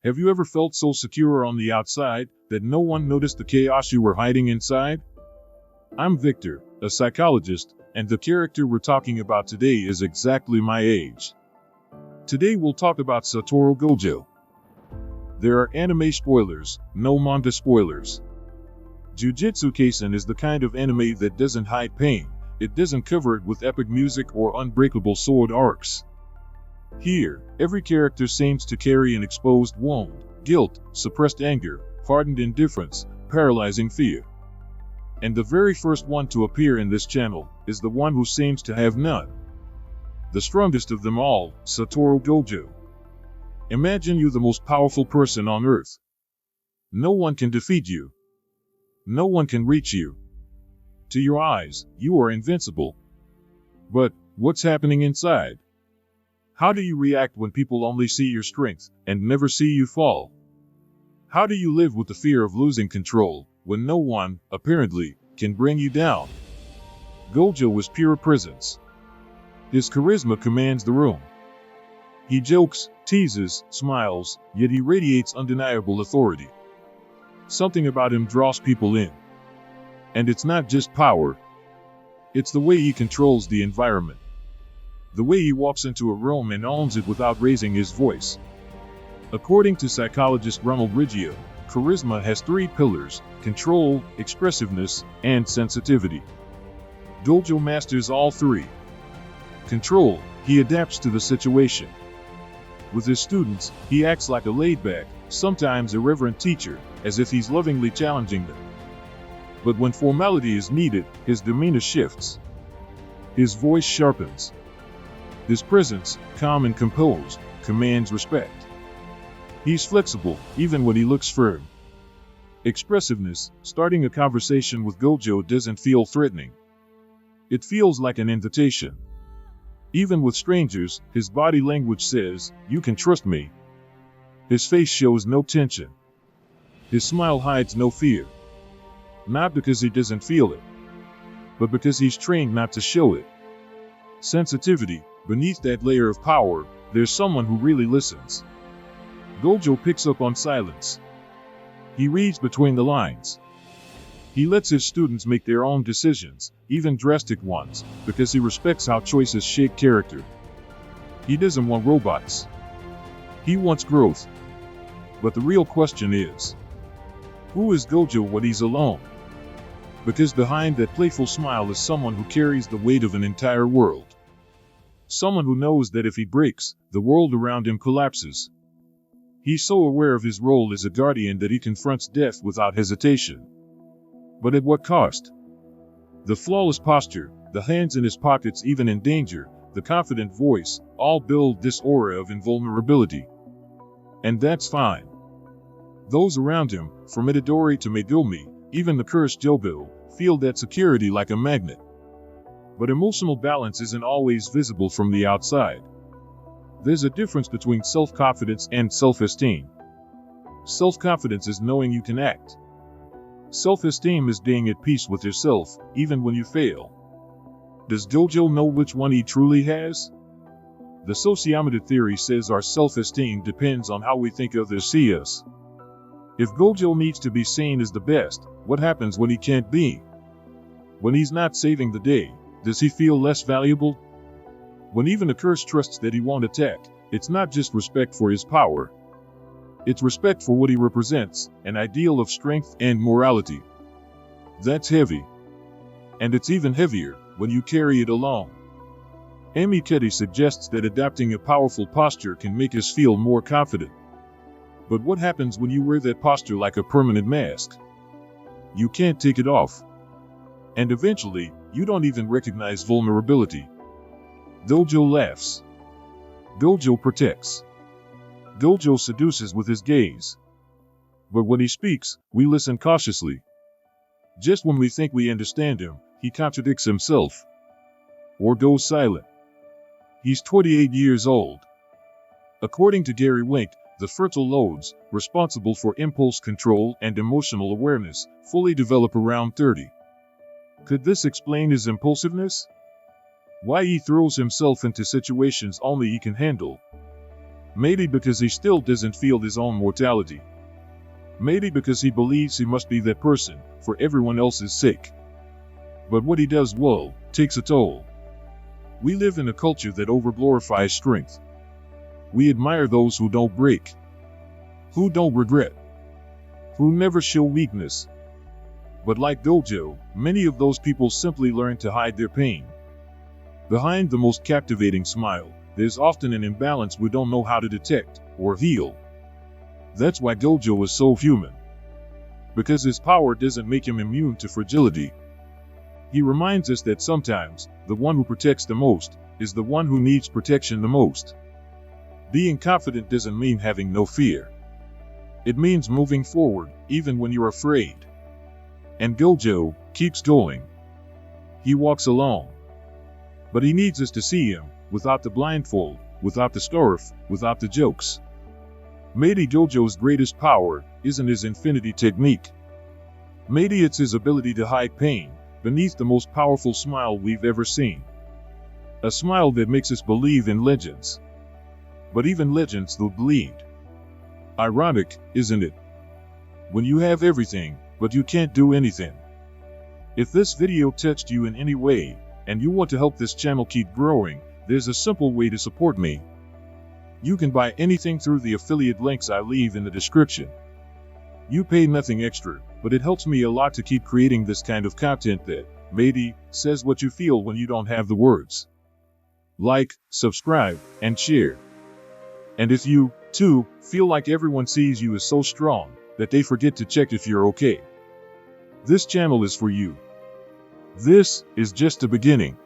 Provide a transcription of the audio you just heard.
Have you ever felt so secure on the outside that no one noticed the chaos you were hiding inside? I'm Victor, a psychologist, and the character we're talking about today is exactly my age. Today we'll talk about SATORU GOJO. There are anime spoilers, no manga spoilers. JUJUTSU Kaisen is the kind of anime that doesn't hide pain, it doesn't cover it with epic music or unbreakable sword arcs. Here, every character seems to carry an exposed wound, guilt, suppressed anger, hardened indifference, paralyzing fear. And the very first one to appear in this channel is the one who seems to have none. The strongest of them all, SATORU GOJO. Imagine you're the most powerful person on earth. No one can defeat you. No one can reach you. To your eyes, you are invincible. But what's happening inside? How do you react when people only see your strength and never see you fall? How do you live with the fear of losing control when no one, apparently, can bring you down? Gojo is pure presence. His charisma commands the room. He jokes, teases, smiles, yet he radiates undeniable authority. Something about him draws people in. And it's not just power. It's the way he controls the environment. The way he walks into a room and owns it without raising his voice. According to psychologist Ronald Riggio, charisma has three pillars: control, expressiveness, and sensitivity. Gojo masters all three. Control, he adapts to the situation. With his students, he acts like a laid-back, sometimes irreverent teacher, as if he's lovingly challenging them. But when formality is needed, his demeanor shifts. His voice sharpens. His presence, calm and composed, commands respect. He's flexible, even when he looks firm. Expressiveness, starting a conversation with Gojo doesn't feel threatening. It feels like an invitation. Even with strangers, his body language says, "You can trust me." His face shows no tension. His smile hides no fear. Not because he doesn't feel it, but because he's trained not to show it. Sensitivity, beneath that layer of power, there's someone who really listens. Gojo picks up on silence. He reads between the lines. He lets his students make their own decisions, even drastic ones, because he respects how choices shape character. He doesn't want robots. He wants growth. But the real question is, who is Gojo when he's alone? Because behind that playful smile is someone who carries the weight of an entire world. Someone who knows that if he breaks, the world around him collapses. He's so aware of his role as a guardian that he confronts death without hesitation. But at what cost? The flawless posture, the hands in his pockets even in danger, the confident voice, all build this aura of invulnerability. And that's fine. Those around him, from Itadori to Megumi, even the cursed Jogo, feel that security like a magnet. But emotional balance isn't always visible from the outside. There's a difference between self-confidence and self-esteem. Self-confidence is knowing you can act. Self-esteem is being at peace with yourself, even when you fail. Does Gojo know which one he truly has? The sociometer theory says our self-esteem depends on how we think others see us. If Gojo needs to be seen as the best, what happens when he can't be? When he's not saving the day, does he feel less valuable? When even a curse trusts that he won't attack, it's not just respect for his power. It's respect for what he represents, an ideal of strength and morality. That's heavy. And it's even heavier when you carry it alone. McKenna suggests that adopting a powerful posture can make us feel more confident. But what happens when you wear that posture like a permanent mask? You can't take it off. And eventually, you don't even recognize vulnerability. Gojo laughs. Gojo protects. Gojo seduces with his gaze. But when he speaks, we listen cautiously. Just when we think we understand him, he contradicts himself. Or goes silent. He's 28 years old. According to Gary Wink, the frontal lobes, responsible for impulse control and emotional awareness, fully develop around 30. Could this explain his impulsiveness? Why he throws himself into situations only he can handle? Maybe because he still doesn't feel his own mortality. Maybe because he believes he must be that person for everyone else's sake. But what he does well takes a toll. We live in a culture that overglorifies strength. We admire those who don't break, who don't regret, who never show weakness. But like Gojo, many of those people simply learn to hide their pain. Behind the most captivating smile, there's often an imbalance we don't know how to detect or heal. That's why Gojo is so human. Because his power doesn't make him immune to fragility. He reminds us that sometimes, the one who protects the most is the one who needs protection the most. Being confident doesn't mean having no fear. It means moving forward, even when you're afraid. And Gojo keeps going. He walks along. But he needs us to see him, without the blindfold, without the scarf, without the jokes. Maybe Gojo's greatest power isn't his infinity technique. Maybe it's his ability to hide pain beneath the most powerful smile we've ever seen. A smile that makes us believe in legends. But even legends will bleed. Ironic, isn't it? When you have everything, but you can't do anything. If this video touched you in any way, and you want to help this channel keep growing, there's a simple way to support me. You can buy anything through the affiliate links I leave in the description. You pay nothing extra, but it helps me a lot to keep creating this kind of content that, maybe, says what you feel when you don't have the words. Like, subscribe, and share. And if you, too, feel like everyone sees you as so strong that they forget to check if you're okay, this channel is for you. This is just the beginning.